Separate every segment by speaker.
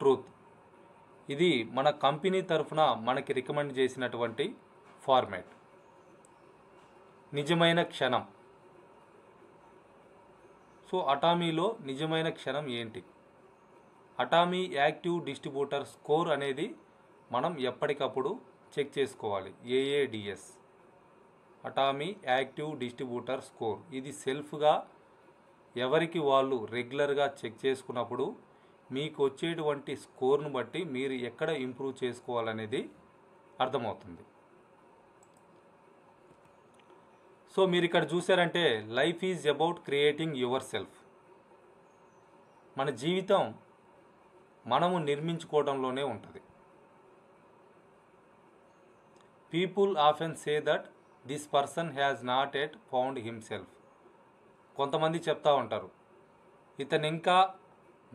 Speaker 1: Truth. ఇది మన company తరఫున మనకి రికమెండ్ చేసినటువంటి ఫార్మాట్. నిజమైన క్షణం. సో అటామీలో నిజమైన క్షణం ఏంటి? అటామీ యాక్టివ్ డిస్ట్రిబ్యూటర్ స్కోర్ అనేది మనం ఎప్పటికప్పుడు చెక్ చేసుకోవాలి. AADS, Atomy active distributor score. ఇది సెల్ఫ్గా ఎవరికి వాళ్ళు రెగ్యులర్గా చెక్ చేసుకున్నప్పుడు మీకు వచ్చేటువంటి స్కోర్ను బట్టి మీరు ఎక్కడ ఇంప్రూవ్ చేసుకోవాలనేది అర్థమవుతుంది. సో మీరు ఇక్కడ చూసారంటే life is about creating your self. మన జీవితం మనము నిర్మించుకోవడంలోనే ఉంటుంది. People often say that this person has not yet found himself. కొంతమంది చెప్తా ఉంటారు, ఇతను ఇంకా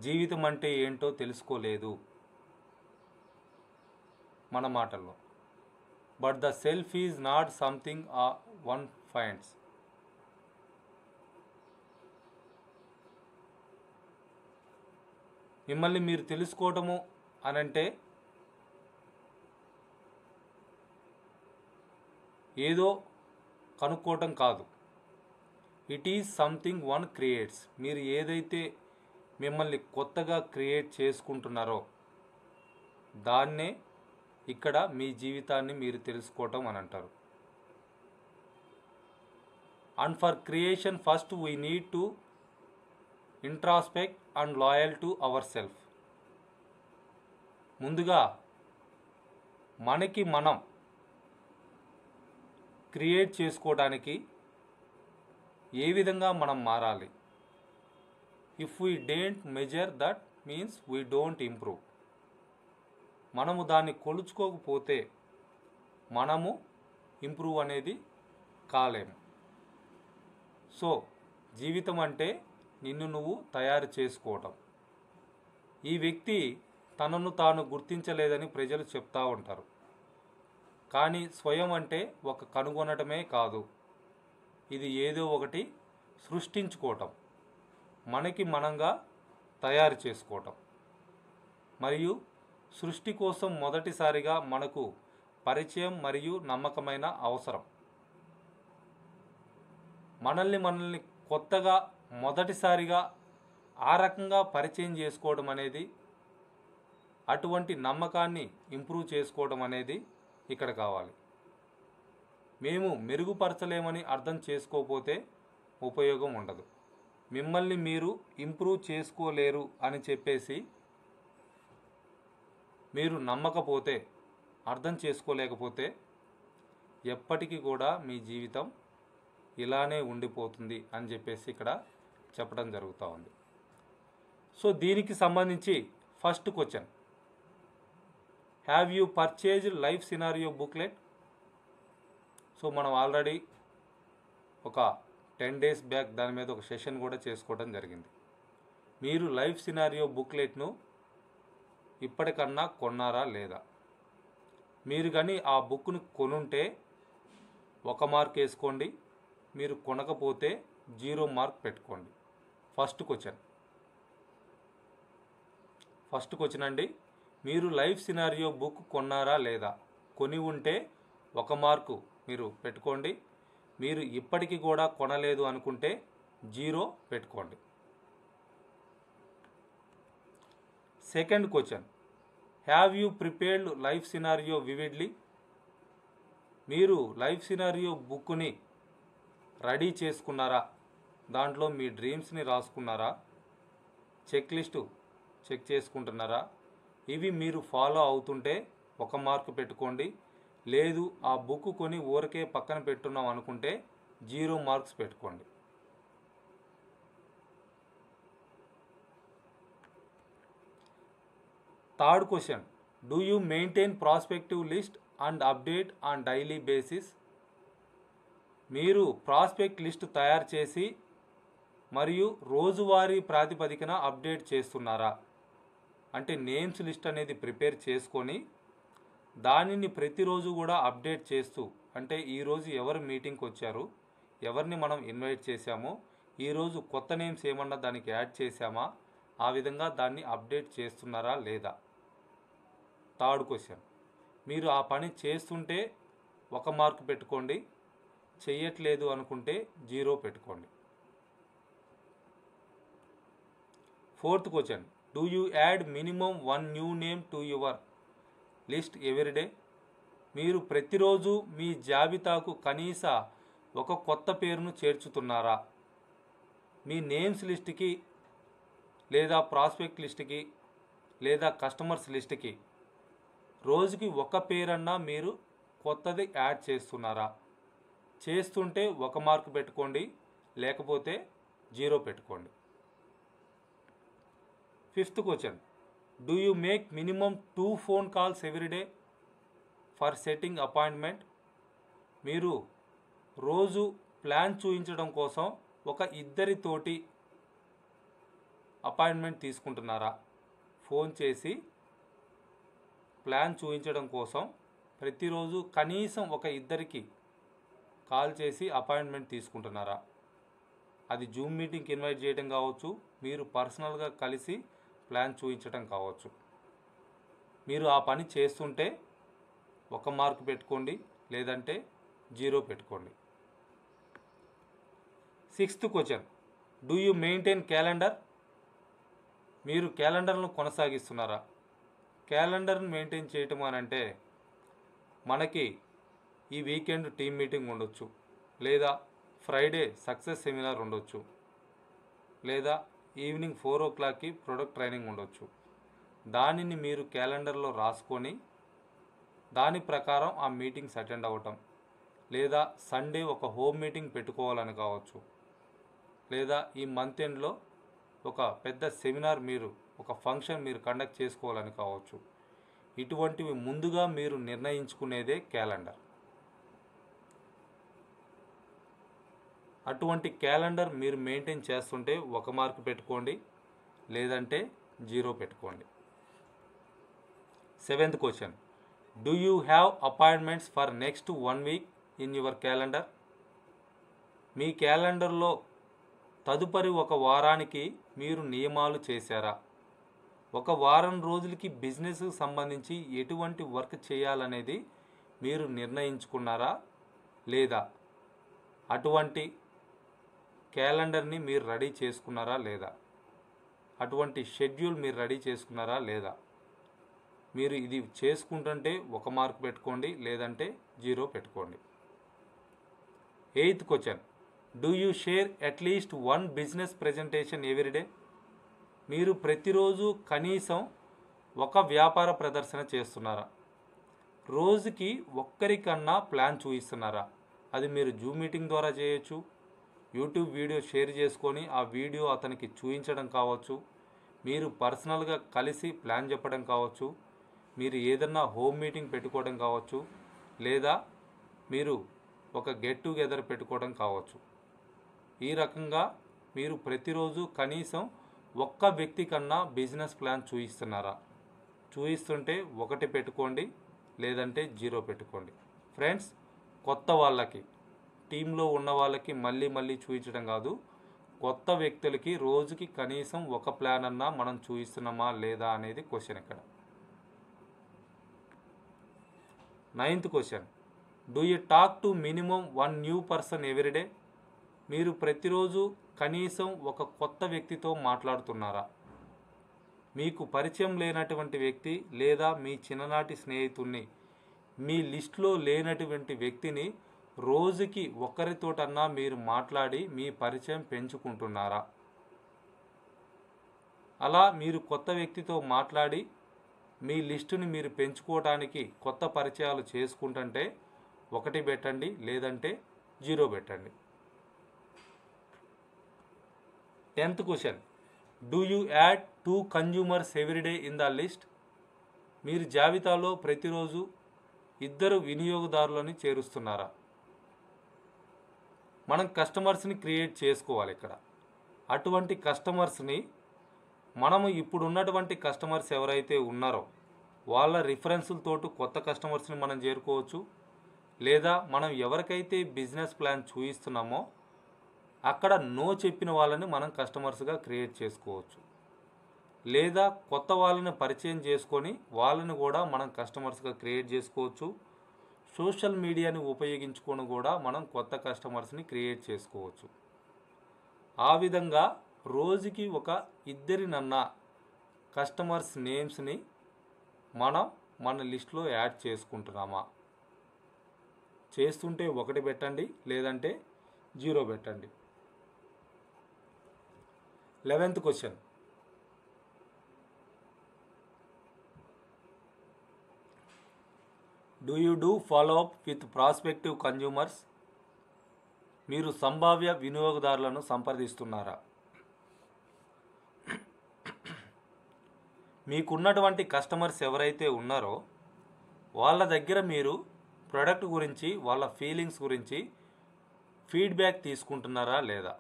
Speaker 1: జీవితం అంటే ఏంటో తెలుసుకోలేదు మన మాటల్లో. But the self is not something one finds. మిమ్మల్ని మీరు తెలుసుకోవటము అనంటే ఏదో కనుక్కోవటం కాదు. It is something one creates. మీరు ఏదైతే మిమ్మల్ని కొత్తగా క్రియేట్ చేసుకుంటున్నారో దాన్నే ఇక్కడ మీ జీవితాన్ని మీరు తెలుసుకోవటం అని అంటారు. And for creation first we need to introspect and loyal to our self. ముందుగా మనకి మనం క్రియేట్ చేసుకోవడానికి ఏ విధంగా మనం మారాలి? If we don't measure that means we don't improve. మనము దాన్ని కొలుచుకోకపోతే మనము ఇంప్రూవ్ అనేది కాలేము. సో జీవితం అంటే నిన్ను నువ్వు తయారు చేసుకోవటం. ఈ వ్యక్తి తనను తాను గుర్తించలేదని ప్రజలు చెప్తూ ఉంటారు. కానీ స్వయం అంటే ఒక కనుగొనటమే కాదు, ఇది ఏదో ఒకటి సృష్టించుకోవటం, మనకి మనంగా తయారు చేసుకోవటం. మరియు సృష్టి కోసం మొదటిసారిగా మనకు పరిచయం మరియు నమ్మకమైన అవసరం. మనల్ని కొత్తగా మొదటిసారిగా ఆ రకంగా పరిచయం చేసుకోవడం అనేది, అటువంటి నమ్మకాన్ని ఇంప్రూవ్ చేసుకోవడం అనేది ఇక్కడ కావాలి. మేము మెరుగుపరచలేమని అర్థం చేసుకోకపోతే ఉపయోగం ఉండదు. మిమ్మల్ని మీరు ఇంప్రూవ్ చేసుకోలేరు అని చెప్పేసి మీరు నమ్మకపోతే, అర్థం చేసుకోలేకపోతే ఎప్పటికీ కూడా మీ జీవితం ఇలానే ఉండిపోతుంది అని చెప్పేసి ఇక్కడ చెప్పడం జరుగుతూ ఉంది. సో దీనికి సంబంధించి first question, have you purchased life scenario booklet? So మనం ఆల్రెడీ ఒక 10 days బ్యాక్ దాని మీద ఒక సెషన్ కూడా చేసుకోవడం జరిగింది. మీరు లైఫ్ సినారియో బుక్లెట్ను ఇప్పటికన్నా కొన్నారా లేదా? మీరు కానీ ఆ బుక్ను కొనుంటే 1 మార్క్ వేసుకోండి, మీరు కొనకపోతే 0 మార్క్ పెట్టుకోండి. ఫస్ట్ క్వశ్చన్ అండి, మీరు లైఫ్ సినారియో బుక్ కొన్నారా లేదా? కొని ఉంటే 1 మార్కు మీరు పెట్టుకోండి, మీరు ఇప్పటికీ కూడా కొనలేదు అనుకుంటే 0 పెట్టుకోండి. Second question, have you prepared life scenario vividly? మీరు లైఫ్ సినారియో బుక్ని రెడీ చేసుకున్నారా? దాంట్లో మీ డ్రీమ్స్ని రాసుకున్నారా? చెక్ లిస్టు చెక్ చేసుకుంటున్నారా? ఇవి మీరు ఫాలో అవుతుంటే 1 మార్కు పెట్టుకోండి. లేదు ఆ బుక్ కొని ఊరికే పక్కన పెట్టున్నాం అనుకుంటే 0 మార్క్స్ పెట్టుకోండి. Third question, do you maintain prospective list and update on daily basis? మీరు ప్రాస్పెక్ట్ లిస్ట్ తయారు చేసి మరియు రోజువారీ ప్రాతిపదికన అప్డేట్ చేస్తున్నారా? అంటే నేమ్స్ లిస్ట్ అనేది ప్రిపేర్ చేసుకొని దానిని ప్రతిరోజు కూడా అప్డేట్ చేస్తూ, అంటే ఈరోజు ఎవరు మీటింగ్కి వచ్చారు, ఎవరిని మనం ఇన్వైట్ చేశామో, ఈరోజు కొత్త నేమ్స్ ఏమన్నా దానికి యాడ్ చేశామా, ఆ విధంగా దాన్ని అప్డేట్ చేస్తున్నారా లేదా. థర్డ్ క్వశ్చన్, మీరు ఆ పని చేస్తుంటే 1 మార్క్ పెట్టుకోండి, చెయ్యట్లేదు అనుకుంటే 0 పెట్టుకోండి. Fourth question, do you add minimum 1 new name to your list everyday. మీరు ప్రతిరోజు మీ జాబితాకు కనీస ఒక కొత్త పేరును చేర్చుతున్నారా. మీ నేమ్స్ లిస్ట్కి లేదా ప్రాస్పెక్ట్ లిస్ట్కి లేదా కస్టమర్స్ లిస్ట్కి రోజుకి ఒక పేరన్నా మీరు కొత్తది యాడ్ చేస్తున్నారా. చేస్తుంటే 1 మార్క్ పెట్టుకోండి, లేకపోతే 0 పెట్టుకోండి. Fifth question, do you make minimum 2 phone calls everyday for setting appointment. మీరు రోజు ప్లాన్ చూపించడం కోసం ఒక ఇద్దరితోటి అపాయింట్మెంట్ తీసుకుంటున్నారా. ఫోన్ చేసి ప్లాన్ చూపించడం కోసం ప్రతిరోజు కనీసం ఒక ఇద్దరికి కాల్ చేసి అపాయింట్మెంట్ తీసుకుంటున్నారా. అది జూమ్ మీటింగ్కి ఇన్వైట్ చేయడం కావచ్చు, మీరు పర్సనల్గా కలిసి ప్లాన్ చూపించడం కావచ్చు. మీరు ఆ పని చేస్తుంటే 1 మార్క్ పెట్టుకోండి, లేదంటే 0 పెట్టుకోండి. Sixth question, do you maintain calendar. మీరు క్యాలెండర్ను కొనసాగిస్తున్నారా. క్యాలెండర్ను మెయింటైన్ చేయటం అని అంటే మనకి ఈ వీకెండ్ టీమ్ మీటింగ్ ఉండొచ్చు, లేదా ఫ్రైడే సక్సెస్ సెమినార్ ఉండొచ్చు, లేదా ఈవినింగ్ 4 o'clockకి ప్రొడక్ట్ ట్రైనింగ్ ఉండొచ్చు. దానిని మీరు క్యాలెండర్లో రాసుకొని దాని ప్రకారం ఆ మీటింగ్స్ అటెండ్ అవ్వటం, లేదా సండే ఒక హోమ్ మీటింగ్ పెట్టుకోవాలని కావచ్చు, లేదా ఈ మంత్ ఎండ్లో ఒక పెద్ద సెమినార్ మీరు ఒక ఫంక్షన్ మీరు కండక్ట్ చేసుకోవాలని కావచ్చు. ఇటువంటివి ముందుగా మీరు నిర్ణయించుకునేదే క్యాలెండర్. అటువంటి క్యాలెండర్ మీరు మెయింటైన్ చేస్తుంటే 1 మార్క్ పెట్టుకోండి, లేదంటే 0 పెట్టుకోండి. Seventh question, do you have appointments for next 1 week in your calendar. మీ క్యాలెండర్లో తదుపరి 1 వారానికి మీరు నియమాలు చేశారా. 1 వారం రోజులకి బిజినెస్కి సంబంధించి ఎటువంటి వర్క్ చేయాలనేది మీరు నిర్ణయించుకున్నారా లేదా. అటువంటి క్యాలెండర్ని మీరు రెడీ చేసుకున్నారా లేదా. అటువంటి షెడ్యూల్ మీరు రెడీ చేసుకున్నారా లేదా. మీరు ఇది చేసుకుంటుంటే 1 మార్క్ పెట్టుకోండి, లేదంటే 0 పెట్టుకోండి. Eighth question, do you share at least 1 business presentation everyday. మీరు ప్రతిరోజు కనీసం 1 వ్యాపార ప్రదర్శన చేస్తున్నారా. రోజుకి ఒక్కరికన్నా ప్లాన్ చూపిస్తున్నారా. అది మీరు జూమ్ మీటింగ్ ద్వారా చేయొచ్చు, యూట్యూబ్ వీడియో షేర్ చేసుకొని ఆ వీడియో అతనికి చూపించడం కావచ్చు, మీరు పర్సనల్గా కలిసి ప్లాన్ చెప్పడం కావచ్చు, మీరు ఏదన్నా హోమ్ మీటింగ్ పెట్టుకోవడం కావచ్చు, లేదా మీరు ఒక గెట్ టుగెదర్ పెట్టుకోవడం కావచ్చు. ఈ రకంగా మీరు ప్రతిరోజు కనీసం 1 వ్యక్తి కన్నా బిజినెస్ ప్లాన్ చూపిస్తున్నారా. చూపిస్తుంటే 1 పెట్టుకోండి, లేదంటే 0 పెట్టుకోండి. ఫ్రెండ్స్, కొత్త వాళ్ళకి, టీంలో ఉన్న వాళ్ళకి మళ్ళీ చూపించడం కాదు, కొత్త వ్యక్తులకి రోజుకి కనీసం 1 ప్లాన్ అన్నా మనం చూపిస్తున్నామా లేదా అనేది క్వశ్చన్ ఇక్కడ. Ninth question, do you talk to minimum 1 new person everyday. మీరు ప్రతిరోజు కనీసం 1 కొత్త వ్యక్తితో మాట్లాడుతున్నారా. మీకు పరిచయం లేనటువంటి వ్యక్తి లేదా మీ చిన్ననాటి స్నేహితుడిని, మీ లిస్టులో లేనటువంటి వ్యక్తిని రోజుకి 1తోటన్నా మీరు మాట్లాడి మీ పరిచయం పెంచుకుంటున్నారా. అలా మీరు కొత్త వ్యక్తితో మాట్లాడి మీ లిస్టుని మీరు పెంచుకోవడానికి కొత్త పరిచయాలు చేసుకుంటుంటే 1 పెట్టండి, లేదంటే 0 పెట్టండి. 10th question, do you add 2 consumers everyday in the list. మీరు జాబితాలో ప్రతిరోజు 2 వినియోగదారులని చేరుస్తున్నారా. మనం కస్టమర్స్ని క్రియేట్ చేసుకోవాలి ఇక్కడ. అటువంటి కస్టమర్స్ని మనము ఇప్పుడు ఉన్నటువంటి కస్టమర్స్ ఎవరైతే ఉన్నారో వాళ్ళ రిఫరెన్సులతోటి కొత్త కస్టమర్స్ని మనం చేరుకోవచ్చు, లేదా మనం ఎవరికైతే బిజినెస్ ప్లాన్ చూపిస్తున్నామో అక్కడ నో చెప్పిన వాళ్ళని మనం కస్టమర్స్గా క్రియేట్ చేసుకోవచ్చు. లేదా కొత్త వాళ్ళని పరిచయం చేసుకొని వాళ్ళని కూడా మనం కస్టమర్స్గా క్రియేట్ చేసుకోవచ్చు. సోషల్ మీడియాని ఉపయోగించుకొని కూడా మనం కొత్త కస్టమర్స్ని క్రియేట్ చేసుకోవచ్చు. ఆ విధంగా రోజుకి ఒక ఇద్దరినన్నా కస్టమర్స్ నేమ్స్ని మనం మన లిస్ట్లో యాడ్ చేసుకుంటున్నామా? చేస్తుంటే 1 పెట్టండి, లేదంటే 0 పెట్టండి. 11th question. Do you do follow up with prospective consumers? మీరు సంభావ్య వినియోగదారులను సంప్రదిస్తున్నారా? మీకున్నటువంటి కస్టమర్స్ ఎవరైతే ఉన్నారో వాళ్ళ దగ్గర మీరు ప్రోడక్ట్ గురించి, వాళ్ళ ఫీలింగ్స్ గురించి ఫీడ్బ్యాక్ తీసుకుంటున్నారా లేదా?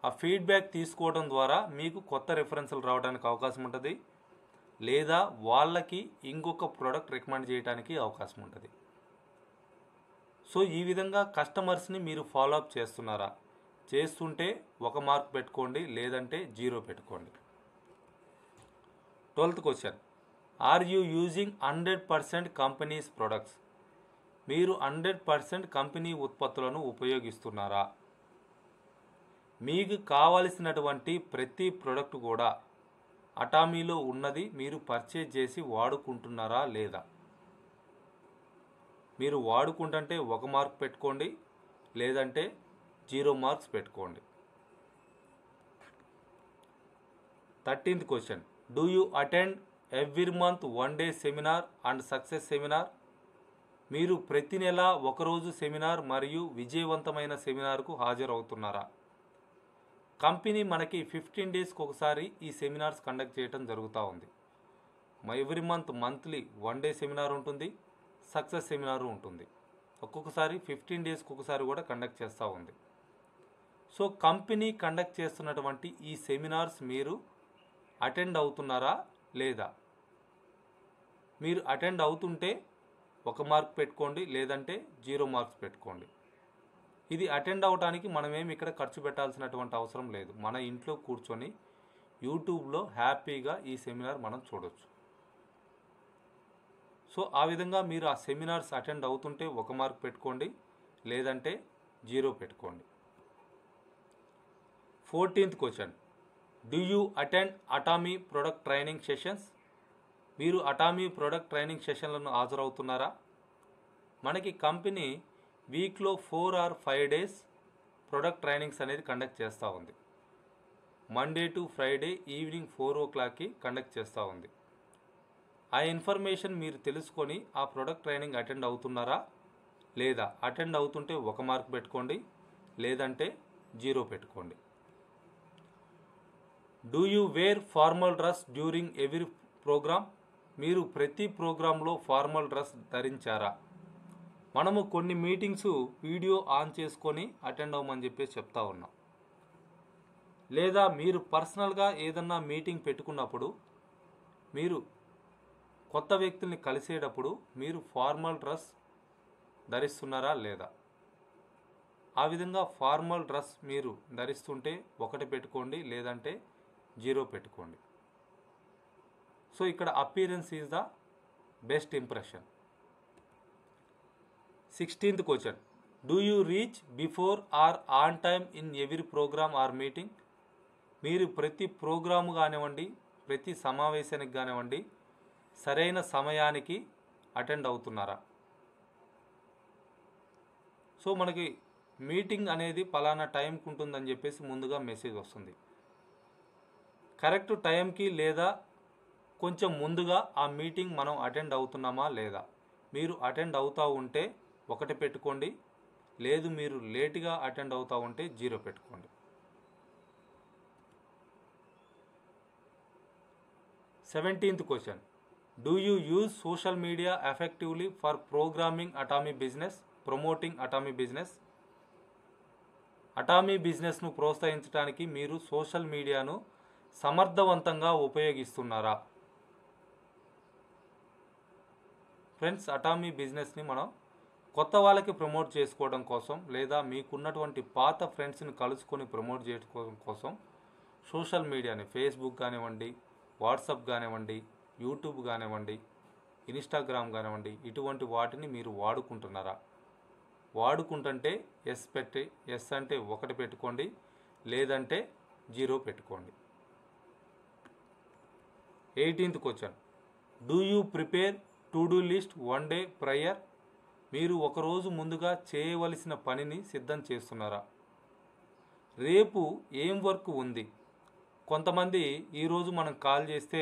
Speaker 1: ఆ ఫీడ్బ్యాక్ తీసుకోవడం ద్వారా మీకు కొత్త రెఫరెన్స్లు రావడానికి అవకాశం ఉంటుంది, లేదా వాళ్ళకి ఇంకొక ప్రోడక్ట్ రికమెండ్ చేయడానికి అవకాశం ఉంటుంది. సో ఈ విధంగా కస్టమర్స్ని మీరు ఫాలో అప్ చేస్తున్నారా? చేస్తుంటే 1 మార్క్ పెట్టుకోండి, లేదంటే 0 పెట్టుకోండి. 12th question. Are you using 100% companies products? మీరు 100% కంపెనీ ఉత్పత్తులను ఉపయోగిస్తున్నారా? మీకు కావలసినటువంటి ప్రతి ప్రోడక్ట్ కూడా అటామీలో ఉన్నది మీరు పర్చేజ్ చేసి వాడుకుంటున్నారా లేదా? మీరు వాడుకుంటుంటే 1 మార్క్ పెట్టుకోండి, లేదంటే 0 మార్క్స్ పెట్టుకోండి. 13th question. Do you attend every month 1 day seminar and success seminar? మీరు ప్రతి నెల 1 రోజు సెమినార్ మరియు విజయవంతమైన సెమినార్కు హాజరవుతున్నారా? కంపెనీ మనకి 15 డేస్కి ఒకసారి ఈ సెమినార్స్ కండక్ట్ చేయడం జరుగుతూ ఉంది. ఎవ్రీ మంత్లీ 1 డే సెమినార్ ఉంటుంది, సక్సెస్ సెమినార్ ఉంటుంది. ఒక్కొక్కసారి 15 డేస్కి ఒకసారి కూడా కండక్ట్ చేస్తూ ఉంది. సో కంపెనీ కండక్ట్ చేస్తున్నటువంటి ఈ సెమినార్స్ మీరు అటెండ్ అవుతున్నారా లేదా? మీరు అటెండ్ అవుతుంటే 1 మార్క్ పెట్టుకోండి, లేదంటే 0 మార్క్స్ పెట్టుకోండి. ఇది అటెండ్ అవడానికి మనమేమి ఇక్కడ ఖర్చు పెట్టాల్సినటువంటి అవసరం లేదు. మన ఇంట్లో కూర్చొని యూట్యూబ్లో హ్యాపీగా ఈ సెమినార్ మనం చూడొచ్చు. సో ఆ విధంగా మీరు ఆ సెమినార్స్ అటెండ్ అవుతుంటే 1 మార్క్ పెట్టుకోండి, లేదంటే 0 పెట్టుకోండి. 14th question. Do you attend Atomy product training sessions? మీరు అటామీ ప్రొడక్ట్ ట్రైనింగ్ సెషన్లను హాజరవుతున్నారా? మనకి కంపెనీ వీక్లో 4 or 5 డేస్ ప్రొడక్ట్ ట్రైనింగ్స్ అనేది కండక్ట్ చేస్తూ ఉంది. మండే టు ఫ్రైడే ఈవినింగ్ 4 o'clockకి కండక్ట్ చేస్తూ ఉంది. ఆ ఇన్ఫర్మేషన్ మీరు తెలుసుకొని ఆ ప్రొడక్ట్ ట్రైనింగ్ అటెండ్ అవుతున్నారా లేదా? అటెండ్ అవుతుంటే 1 మార్క్ పెట్టుకోండి, లేదంటే 0 పెట్టుకోండి. Do you wear formal dress during every program? మీరు ప్రతి ప్రోగ్రాంలో ఫార్మల్ డ్రెస్ ధరించారా? మనము కొన్ని మీటింగ్స్ వీడియో ఆన్ చేసుకొని అటెండ్ అవ్వమని చెప్పేసి చెప్తా ఉన్నాం. లేదా మీరు పర్సనల్గా ఏదన్నా మీటింగ్ పెట్టుకున్నప్పుడు, మీరు కొత్త వ్యక్తుల్ని కలిసేటప్పుడు మీరు ఫార్మల్ డ్రెస్ ధరిస్తున్నారా లేదా? ఆ విధంగా ఫార్మల్ డ్రెస్ మీరు ధరిస్తుంటే 1 పెట్టుకోండి, లేదంటే 0 పెట్టుకోండి. సో ఇక్కడ appearance is the best impression. 16th question. Do you reach before or on time in every program or meeting? మీరు ప్రతి ప్రోగ్రాము కానివ్వండి, ప్రతి సమావేశానికి కానివ్వండి సరైన సమయానికి అటెండ్ అవుతున్నారా? సో మనకి మీటింగ్ అనేది పలానా టైంకి ఉంటుందని చెప్పేసి ముందుగా మెసేజ్ వస్తుంది. కరెక్ట్ టైంకి లేదా కొంచెం ముందుగా ఆ మీటింగ్ మనం అటెండ్ అవుతున్నామా లేదా? మీరు అటెండ్ అవుతూ ఉంటే 1 పెట్టుకోండి, లేదు మీరు లేట్గా అటెండ్ అవుతూ ఉంటే 0 పెట్టుకోండి. 17th question. Do you use social media effectively for programming Atomy business, promoting Atomy business? Atomy బిజినెస్ను ప్రోత్సహించడానికి మీరు సోషల్ మీడియాను సమర్థవంతంగా ఉపయోగిస్తున్నారా? ఫ్రెండ్స్, అటామీ బిజినెస్ని మనం కొత్త వాళ్ళకి ప్రమోట్ చేసుకోవడం కోసం లేదా మీకున్నటువంటి పాత ఫ్రెండ్స్ని కలుసుకొని ప్రమోట్ చేసుకోవడం కోసం సోషల్ మీడియాని ఫేస్బుక్ కానివ్వండి, వాట్సాప్ కానివ్వండి, యూట్యూబ్ కానివ్వండి, ఇన్స్టాగ్రామ్ కానివ్వండి, ఇటువంటి వాటిని మీరు వాడుకుంటున్నారా? వాడుకుంటుంటే ఎస్ అంటే 1 పెట్టుకోండి, లేదంటే 0 పెట్టుకోండి. 18th question, do you prepare to do list 1 day prior? మీరు ఒకరోజు ముందుగా చేయవలసిన పనిని సిద్ధం చేస్తున్నారా? రేపు ఏం వర్క్ ఉంది? కొంతమంది ఈరోజు మనం కాల్ చేస్తే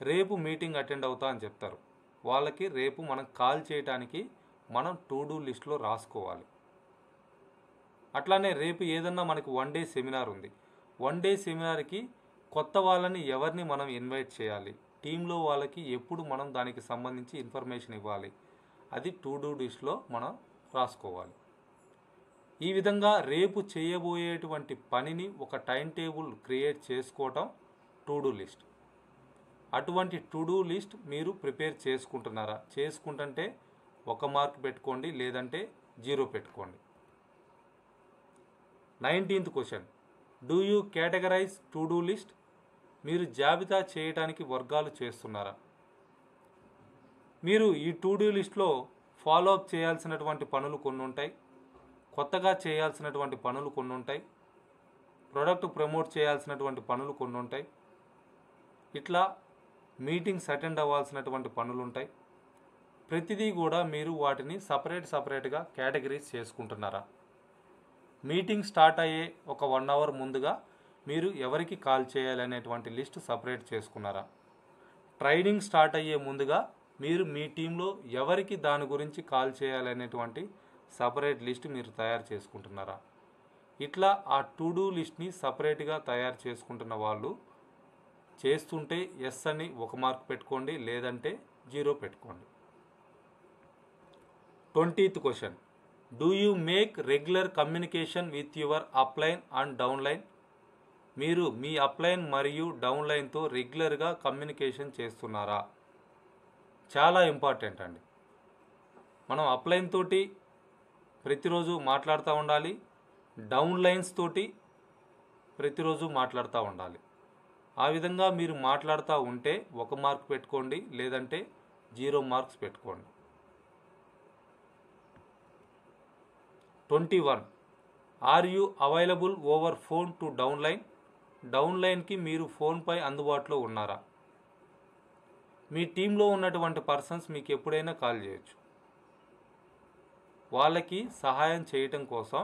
Speaker 1: రేపు మీటింగ్ అటెండ్ అవుతా అని చెప్తారు. వాళ్ళకి రేపు మనం కాల్ చేయడానికి మనం టు డూ లిస్ట్లో రాసుకోవాలి. అట్లానే రేపు ఏదన్నా మనకి 1 డే సెమినార్ ఉంది. 1 డే సెమినార్కి కొత్త వాళ్ళని ఎవరిని మనం ఇన్వైట్ చేయాలి, టీంలో వాళ్ళకి ఎప్పుడు మనం దానికి సంబంధించి ఇన్ఫర్మేషన్ ఇవ్వాలి, అది టు డూ లిస్ట్లో మనం రాసుకోవాలి. ఈ విధంగా రేపు చేయబోయేటువంటి పనిని ఒక టైం టేబుల్ క్రియేట్ చేసుకోవటం టు డూ లిస్ట్. అటువంటి టు డూ లిస్ట్ మీరు ప్రిపేర్ చేసుకుంటున్నారా? చేసుకుంటుంటే 1 మార్క్ పెట్టుకోండి, లేదంటే 0 పెట్టుకోండి. 19th question, do you categorize to do list? మీరు జాబితా చేయడానికి వర్గాలు చేస్తున్నారా? మీరు ఈ టు డూ లిస్ట్లో ఫాలో అప్ చేయాల్సినటువంటి పనులు కొన్ని ఉంటాయి, కొత్తగా చేయాల్సినటువంటి పనులు కొన్ని ఉంటాయి, ప్రోడక్ట్ ప్రమోట్ చేయాల్సినటువంటి పనులు కొన్ని ఉంటాయి, ఇట్లా మీటింగ్స్ అటెండ్ అవ్వాల్సినటువంటి పనులు ఉంటాయి. ప్రతిదీ కూడా మీరు వాటిని సపరేట్గా కేటగిరీస్ చేసుకుంటున్నారా? మీటింగ్ స్టార్ట్ అయ్యే ఒక 1 అవర్ ముందుగా మీరు ఎవరికి కాల్ చేయాలనేటువంటి లిస్ట్ సపరేట్ చేసుకున్నారా? ట్రైనింగ్ స్టార్ట్ అయ్యే ముందుగా మీరు మీ టీంలో ఎవరికి దాని గురించి కాల్ చేయాలనేటువంటి సపరేట్ లిస్ట్ మీరు తయారు చేసుకుంటున్నారా? ఇట్లా ఆ టు డూ లిస్ట్ని సపరేట్గా తయారు చేసుకుంటున్న వాళ్ళు చేస్తుంటే ఎస్ అని 1 మార్క్ పెట్టుకోండి, లేదంటే 0 పెట్టుకోండి. 20th question, do you make regular communication with your upline and downline? మీరు మీ అప్లైన్ మరియు డౌన్లైన్తో రెగ్యులర్గా కమ్యూనికేషన్ చేస్తున్నారా? చాలా ఇంపార్టెంట్ అండి. మనం అప్లైన్ తోటి ప్రతిరోజు మాట్లాడుతూ ఉండాలి, డౌన్లైన్స్ తోటి ప్రతిరోజు మాట్లాడుతూ ఉండాలి. ఆ విధంగా మీరు మాట్లాడుతూ ఉంటే 1 మార్క్ పెట్టుకోండి, లేదంటే 0 మార్క్స్ పెట్టుకోండి. 21, are you available over phone to downline? డౌన్లైన్కి మీరు ఫోన్పై అందుబాటులో ఉన్నారా? మీ టీంలో ఉన్నటువంటి పర్సన్స్ మీకు ఎప్పుడైనా కాల్ చేయొచ్చు. వాళ్ళకి సహాయం చేయటం కోసం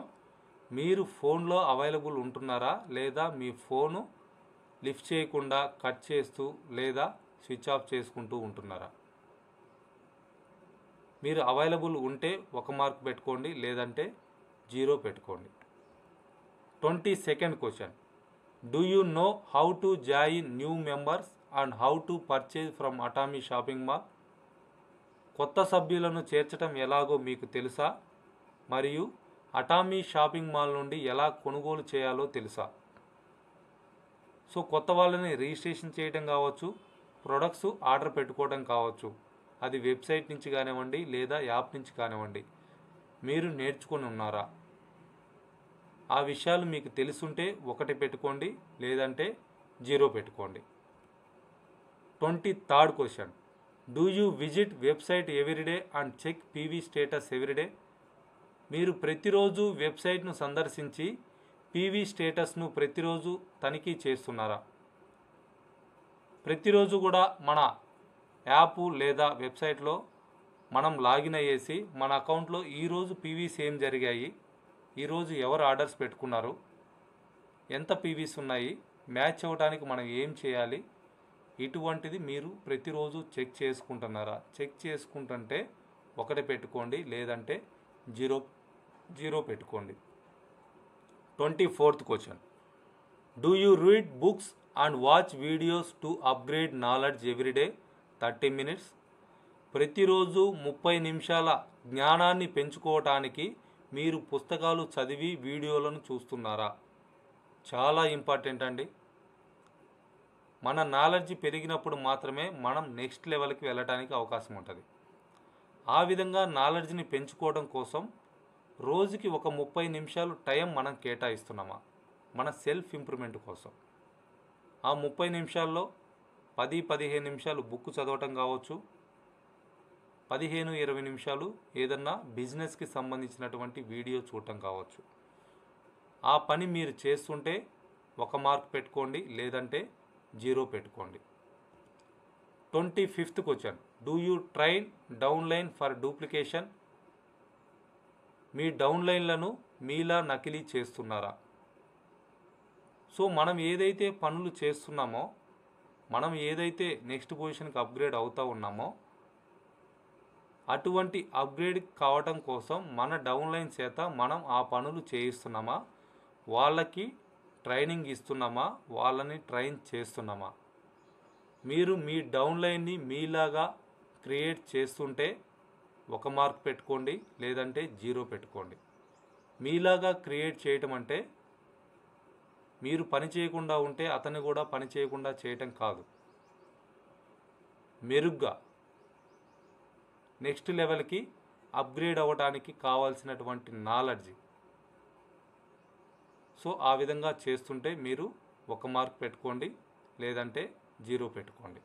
Speaker 1: మీరు ఫోన్లో అవైలబుల్ ఉంటున్నారా, లేదా మీ ఫోను లిఫ్ట్ చేయకుండా కట్ చేస్తూ లేదా స్విచ్ ఆఫ్ చేసుకుంటూ ఉంటున్నారా? మీరు అవైలబుల్ ఉంటే 1 మార్క్ పెట్టుకోండి, లేదంటే 0 పెట్టుకోండి. 22nd question, do you know how to join new members and how to purchase from Atomy shopping mall? కొత్త సభ్యులను చేర్చడం ఎలాగో మీకు తెలుసా? మరియు అటామీ షాపింగ్ మాల్ నుండి ఎలా కొనుగోలు చేయాలో తెలుసా? సో కొత్త వాళ్ళని రిజిస్ట్రేషన్ చేయడం కావచ్చు, ప్రొడక్ట్స్ ఆర్డర్ పెట్టుకోవడం కావచ్చు, అది వెబ్సైట్ నుంచి కానివ్వండి లేదా యాప్ నుంచి కానివ్వండి, మీరు నేర్చుకొని ఉన్నారా? ఆ విషయాలు మీకు తెలుసుంటే 1 పెట్టుకోండి, లేదంటే 0 పెట్టుకోండి. 23rd question, do you visit website everyday and check PV status everyday? మీరు ప్రతిరోజు వెబ్సైట్ను సందర్శించి పీవీ స్టేటస్ను ప్రతిరోజు తనిఖీ చేస్తున్నారా? ప్రతిరోజు కూడా మన యాప్ లేదా వెబ్సైట్లో మనం లాగిన్ అయ్యేసి మన అకౌంట్లో ఈరోజు పీవీస్ ఏం జరిగాయి, ఈరోజు ఎవరు ఆర్డర్స్ పెట్టుకున్నారు, ఎంత పీవీస్ ఉన్నాయి, మ్యాచ్ అవ్వడానికి మనం ఏం చేయాలి, ఇటువంటిది మీరు ప్రతిరోజు చెక్ చేసుకుంటున్నారా? చెక్ చేసుకుంటుంటే 1 పెట్టుకోండి, లేదంటే 0 పెట్టుకోండి. 24th question, do you read books and watch videos to upgrade knowledge everyday 30 minutes? ప్రతిరోజు 30 నిమిషాల జ్ఞానాన్ని పెంచుకోవటానికి మీరు పుస్తకాలు చదివి వీడియోలను చూస్తున్నారా? చాలా ఇంపార్టెంట్ అండి. మన నాలెడ్జ్ పెరిగినప్పుడు మాత్రమే మనం నెక్స్ట్ లెవెల్కి వెళ్ళడానికి అవకాశం ఉంటుంది. ఆ విధంగా నాలెడ్జ్ని పెంచుకోవడం కోసం రోజుకి ఒక 30 నిమిషాలు టైం మనం కేటాయిస్తున్నామా మన సెల్ఫ్ ఇంప్రూవ్మెంట్ కోసం? ఆ 30 నిమిషాల్లో 10-15 నిమిషాలు బుక్ చదవటం కావచ్చు, 15-20 నిమిషాలు ఏదన్నా బిజినెస్కి సంబంధించినటువంటి వీడియో చూడటం కావచ్చు. ఆ పని మీరు చేస్తుంటే 1 మార్క్ పెట్టుకోండి, లేదంటే 0 పెట్టుకోండి. 25th question, do you train downline for duplication? మీ డౌన్లైన్లను మీలా నకిలీ చేస్తున్నారా? సో మనం ఏదైతే పనులు చేస్తున్నామో, మనం ఏదైతే నెక్స్ట్ పొజిషన్కి అప్గ్రేడ్ అవుతూ ఉన్నామో, అటువంటి అప్గ్రేడ్ కావటం కోసం మన డౌన్లైన్ చేత మనం ఆ పనులు చేయిస్తున్నామా, వాళ్ళకి ట్రైనింగ్ ఇస్తున్నామా, వాళ్ళని ట్రైన్ చేస్తున్నామా? మీరు మీ డౌన్లైన్ని మీలాగా క్రియేట్ చేస్తుంటే 1 మార్క్ పెట్టుకోండి, లేదంటే 0 పెట్టుకోండి. మీలాగా క్రియేట్ చేయటం అంటే మీరు పని చేయకుండా ఉంటే అతన్ని కూడా పని చేయకుండా చేయటం కాదు. మెరుగ్గా నెక్స్ట్ లెవెల్కి అప్గ్రేడ్ అవ్వడానికి కావాల్సినటువంటి నాలెడ్జ్. సో ఆ విధంగా చేస్తుంటే మీరు 1 మార్క్ పెట్టుకోండి, లేదంటే 0 పెట్టుకోండి.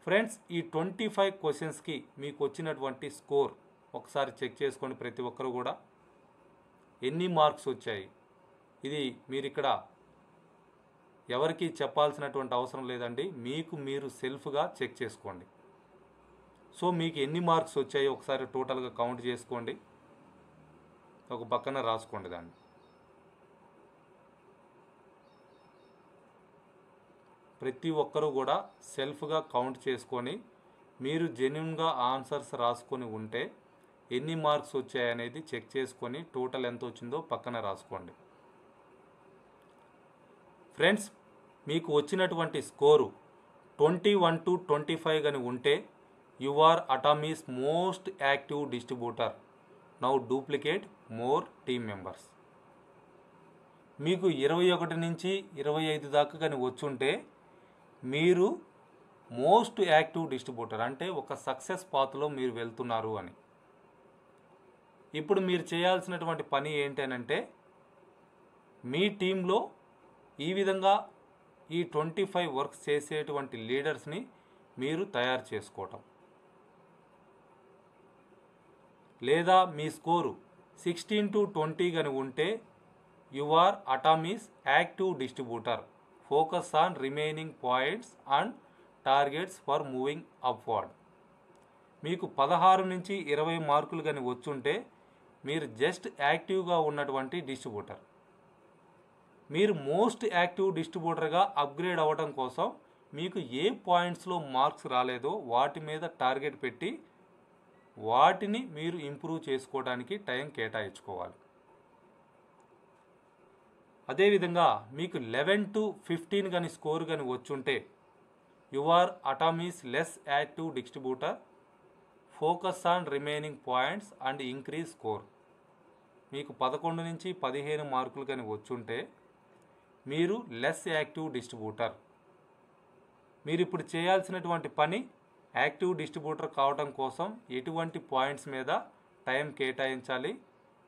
Speaker 1: ఫ్రెండ్స్, ఈ 25 క్వశ్చన్స్కి మీకు వచ్చినటువంటి స్కోర్ ఒకసారి చెక్ చేసుకోండి. ప్రతి ఒక్కరు కూడా ఎన్ని మార్క్స్ వచ్చాయి, ఇది మీరు ఇక్కడ ఎవరికి చెప్పాల్సినటువంటి అవసరం లేదండి, మీకు మీరు సెల్ఫ్గా చెక్ చేసుకోండి. సో మీకు ఎన్ని మార్క్స్ వచ్చాయో ఒకసారి టోటల్గా కౌంట్ చేసుకోండి, ఒక పక్కన రాసుకోండి దాన్ని. ప్రతి ఒక్కరూ కూడా సెల్ఫ్గా కౌంట్ చేసుకొని మీరు జెన్యున్గా ఆన్సర్స్ రాసుకొని ఉంటే ఎన్ని మార్క్స్ వచ్చాయనేది చెక్ చేసుకొని టోటల్ ఎంత వచ్చిందో పక్కన రాసుకోండి. ఫ్రెండ్స్, మీకు వచ్చినటువంటి స్కోరు 21-25 అని ఉంటే you are Atomy's most active distributor. Now duplicate more team members. మీకు 21 నుంచి 25 దాకా కానీ వచ్చుంటే మీరు మోస్ట్ యాక్టివ్ డిస్ట్రిబ్యూటర్, అంటే ఒక సక్సెస్ పాత్లో మీరు వెళ్తున్నారు అని. ఇప్పుడు మీరు చేయాల్సినటువంటి పని ఏంటనంటే మీ టీంలో ఈ విధంగా ఈ 25 వర్క్స్ చేసేటువంటి లీడర్స్ని మీరు తయారు చేసుకోవటం. లేదా మీ స్కోరు 16-20 కానీ ఉంటే you are Atomy's active distributor. Focus on remaining points and targets for moving upward. మీకు 16 నుంచి 20 మార్కులు కానీ వచ్చుంటే మీరు జస్ట్ యాక్టివ్గా ఉన్నటువంటి డిస్ట్రిబ్యూటర్. మీరు మోస్ట్ యాక్టివ్ డిస్ట్రిబ్యూటర్గా అప్గ్రేడ్ అవ్వడం కోసం మీకు ఏ పాయింట్స్లో మార్క్స్ రాలేదో వాటి మీద టార్గెట్ పెట్టి వాటిని మీరు ఇంప్రూవ్ చేసుకోవడానికి టైం కేటాయించుకోవాలి. అదేవిధంగా మీకు 11-15 కానీ స్కోర్ కానీ వచ్చుంటే you are Atomy's less active distributor. Focus on remaining points and increase score. మీకు 11 నుంచి 15 మార్కులు కానీ వచ్చుంటే మీరు లెస్ యాక్టివ్ డిస్ట్రిబ్యూటర్. మీరు ఇప్పుడు చేయాల్సినటువంటి పని యాక్టివ్ డిస్ట్రిబ్యూటర్ కావడం కోసం ఎటువంటి పాయింట్స్ మీద టైం కేటాయించాలి,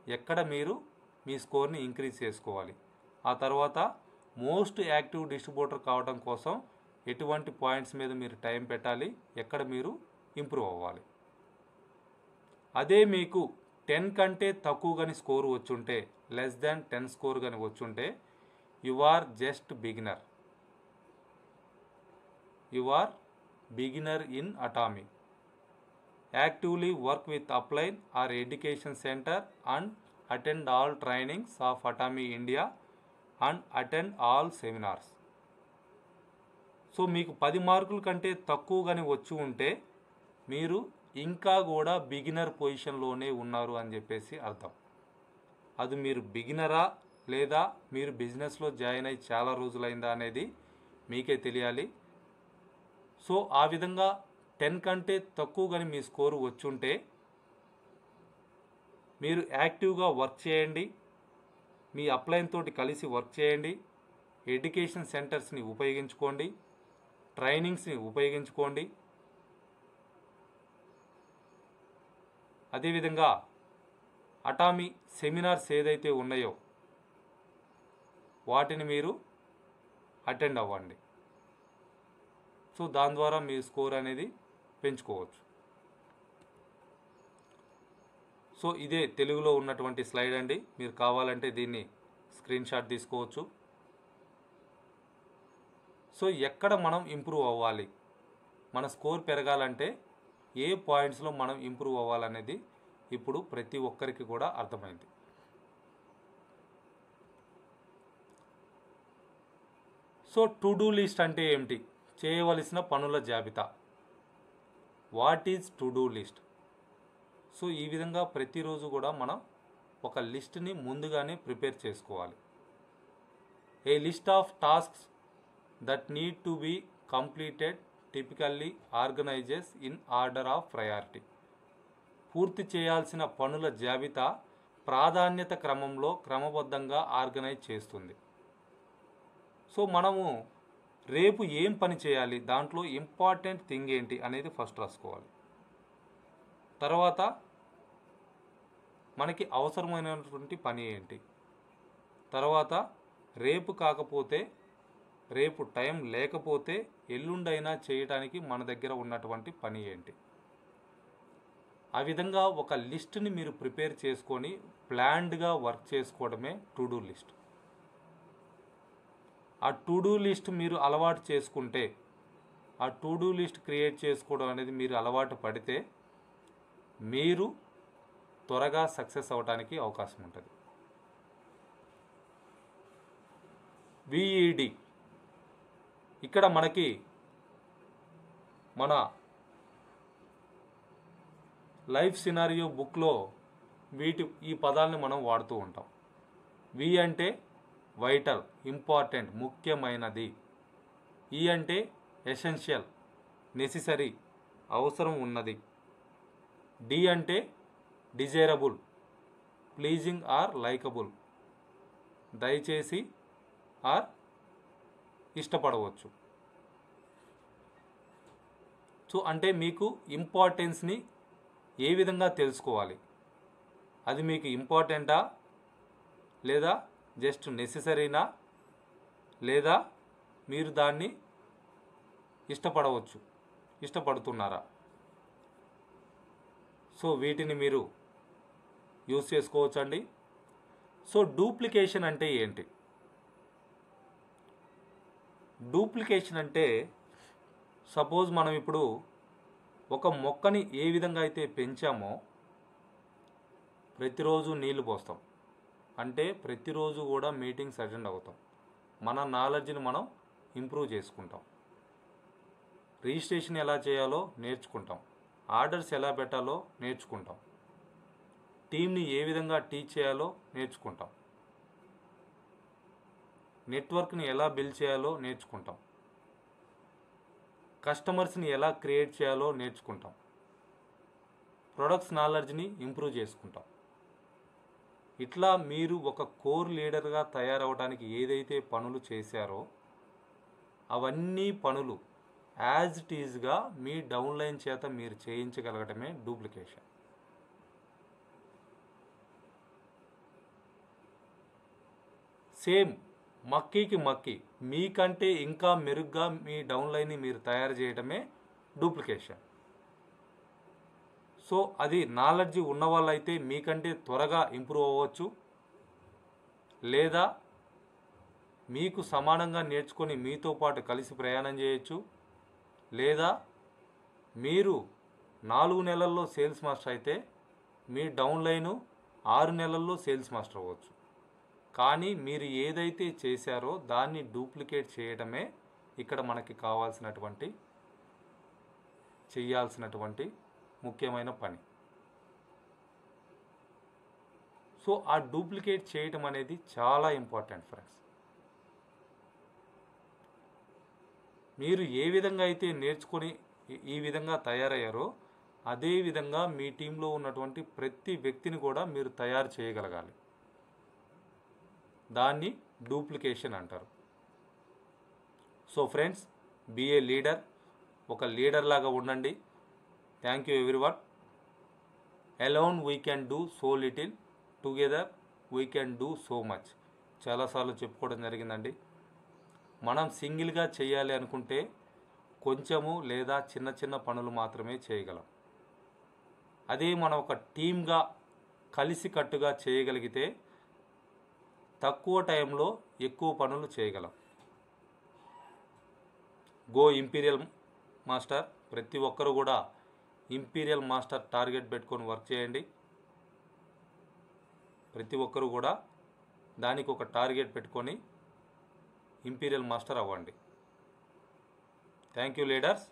Speaker 1: ఎక్కడ మీరు మీ స్కోర్ని ఇంక్రీజ్ చేసుకోవాలి, ఆ తర్వాత మోస్ట్ యాక్టివ్ డిస్ట్రిబ్యూటర్ కావడం కోసం ఎటువంటి పాయింట్స్ మీద మీరు టైం పెట్టాలి, ఎక్కడ మీరు ఇంప్రూవ్ అవ్వాలి. అదే మీకు 10 కంటే తక్కువ కానీ స్కోర్ వచ్చుంటే, లెస్ దాన్ 10 స్కోర్ కానీ వచ్చుంటే you are just beginner. You are beginner in Atomy. Actively work with upline or education center and attend all trainings of Atomy India and attend all seminars. So మీకు 10 మార్కుల కంటే తక్కువ కానీ వచ్చి ఉంటే మీరు ఇంకా కూడా బిగినర్ పొజిషన్లోనే ఉన్నారు అని చెప్పేసి అర్థం. అది మీరు బిగినరా లేదా మీరు బిజినెస్లో జాయిన్ అయ్యి చాలా రోజులైందా అనేది మీకే తెలియాలి. సో ఆ విధంగా 10 కంటే తక్కువ కానీ మీ స్కోరు వచ్చుంటే మీరు యాక్టివ్గా వర్క్ చేయండి, మీ అప్లైన్ తోటి కలిసి వర్క్ చేయండి, ఎడ్యుకేషన్ సెంటర్స్ని ఉపయోగించుకోండి, ట్రైనింగ్స్ని ఉపయోగించుకోండి. అదేవిధంగా అటామీ సెమినార్స్ ఏదైతే ఉన్నాయో వాటిని మీరు అటెండ్ అవ్వండి. సో దాని ద్వారా మీ స్కోర్ అనేది పెంచుకోవచ్చు. సో ఇదే తెలుగులో ఉన్నటువంటి స్లైడ్ అండి. మీరు కావాలంటే దీన్ని స్క్రీన్ షాట్ తీసుకోవచ్చు. సో ఎక్కడ మనం ఇంప్రూవ్ అవ్వాలి, మన స్కోర్ పెరగాలంటే ఏ పాయింట్స్లో మనం ఇంప్రూవ్ అవ్వాలనేది ఇప్పుడు ప్రతి ఒక్కరికి కూడా అర్థమైంది. సో టు డూ లిస్ట్ అంటే ఏమిటి? చేయవలసిన పనుల జాబితా. What is to do list? So ఈ విధంగా ప్రతిరోజు కూడా మనం ఒక లిస్ట్ని ముందుగానే ప్రిపేర్ చేసుకోవాలి. A list of tasks that need to be completed typically organizes in order of priority. పూర్తి చేయాల్సిన పనుల జాబితా ప్రాధాన్యత క్రమంలో క్రమబద్ధంగా ఆర్గనైజ్ చేస్తుంది. సో మనము రేపు ఏం పని చేయాలి, దాంట్లో ఇంపార్టెంట్ థింగ్ ఏంటి అనేది ఫస్ట్ రాసుకోవాలి. తర్వాత మనకి అవసరమైనటువంటి పని ఏంటి, తర్వాత రేపు కాకపోతే, రేపు టైం లేకపోతే ఎల్లుండైనా చేయడానికి మన దగ్గర ఉన్నటువంటి పని ఏంటి. ఆ విధంగా ఒక లిస్ట్ని మీరు ప్రిపేర్ చేసుకొని ప్లాన్డ్గా వర్క్ చేసుకోవడమే టు డూ లిస్ట్. ఆ టు డూ లిస్ట్ మీరు అలవాటు చేసుకుంటే, ఆ టు డూ లిస్ట్ క్రియేట్ చేసుకోవడం అనేది మీరు అలవాటు పడితే మీరు త్వరగా సక్సెస్ అవ్వడానికి అవకాశం ఉంటుంది. విఈడి ఇక్కడ మనకి మన లైఫ్ సినారియో బుక్లో ఈ పదాలని మనం వాడుతూ ఉంటాం. వి అంటే వైటల్, ఇంపార్టెంట్, ముఖ్యమైనది. ఈ అంటే ఎసెన్షియల్, నెసెసరీ, అవసరం ఉన్నది. డి అంటే డిజైరబుల్, ప్లీజింగ్ ఆర్ లైకబుల్, దయచేసి ఆర్ ఇష్టపడవచ్చు. సో అంటే మీకు ఇంపార్టెన్స్ని ఏ విధంగా తెలుసుకోవాలి, అది మీకు ఇంపార్టెంటా లేదా జస్ట్ నెసెసరీనా, లేదా మీరు దాన్ని ఇష్టపడుతున్నారా. సో వీటిని మీరు యూజ్ చేసుకోవచ్చు అండి. సో డూప్లికేషన్ అంటే ఏంటి? డూప్లికేషన్ అంటే సపోజ్ మనం ఇప్పుడు ఒక మొక్కని ఏ విధంగా అయితే పెంచామో ప్రతిరోజు నీళ్లు పోస్తాం, అంటే ప్రతిరోజు కూడా మీటింగ్స్ అటెండ్ అవుతాం, మన నాలెడ్జ్ని మనం ఇంప్రూవ్ చేసుకుంటాం, రిజిస్ట్రేషన్ ఎలా చేయాలో నేర్చుకుంటాం, ఆర్డర్స్ ఎలా పెట్టాలో నేర్చుకుంటాం, టీంని ఏ విధంగా టీచ్ చేయాలో నేర్చుకుంటాం, నెట్వర్క్ని ఎలా బిల్డ్ చేయాలో నేర్చుకుంటాం, కస్టమర్స్ని ఎలా క్రియేట్ చేయాలో నేర్చుకుంటాం, ప్రొడక్ట్స్ నాలెడ్జ్ని ఇంప్రూవ్ చేసుకుంటాం. ఇట్లా మీరు ఒక కోర్ లీడర్గా తయారవడానికి ఏదైతే పనులు చేశారో అవన్నీ పనులు యాజ్ ఇట్ ఈజ్గా మీ డౌన్లైన్ చేత మీరు చేయించగలగటమే డూప్లికేషన్. సేమ్ మక్కీకి మక్కీ మీకంటే ఇంకా మెరుగ్గా మీ డౌన్లైన్ని మీరు తయారు చేయడమే డూప్లికేషన్. సో అది నాలెడ్జ్ ఉన్న వాళ్ళైతే మీకంటే త్వరగా ఇంప్రూవ్ అవ్వచ్చు, లేదా మీకు సమానంగా నేర్చుకొని మీతో పాటు కలిసి ప్రయాణం చేయొచ్చు, లేదా మీరు 4 నెలల్లో సేల్స్ మాస్టర్ అయితే మీ డౌన్లైను 6 నెలల్లో సేల్స్ మాస్టర్ అవ్వచ్చు. కానీ మీరు ఏదైతే చేశారో దాన్ని డూప్లికేట్ చేయడమే ఇక్కడ మనకి చేయాల్సినటువంటి ముఖ్యమైన పని. సో ఆ డూప్లికేట్ చేయటం అనేది చాలా ఇంపార్టెంట్ ఫ్రెండ్స్. మీరు ఏ విధంగా అయితే నేర్చుకొని ఈ విధంగా తయారయ్యారో అదే విధంగా మీ టీంలో ఉన్నటువంటి ప్రతి వ్యక్తిని కూడా మీరు తయారు చేయగలగాలి. దాన్ని డూప్లికేషన్ అంటారు. So friends, be a leader, ఒక లీడర్ లాగా ఉండండి. Thank you everyone. Alone we can do so little, together we can do so much. చాలాసార్లు చెప్పుకోవడం జరిగిందండి. మనం సింగిల్గా చేయాలి అనుకుంటే కొంచెము లేదా చిన్న చిన్న పనులు మాత్రమే చేయగలం. అదే మనం ఒక టీమ్గా కలిసికట్టుగా చేయగలిగితే తక్కువ టైంలో ఎక్కువ పనులు చేయగలం. Go imperial master. ప్రతి ఒక్కరు కూడా ఇంపీరియల్ మాస్టర్ టార్గెట్ పెట్టుకొని వర్క్ చేయండి. ప్రతి ఒక్కరు కూడా దానికి ఒక టార్గెట్ పెట్టుకొని ఇంపీరియల్ మాస్టర్ అవ్వండి. Thank you leaders.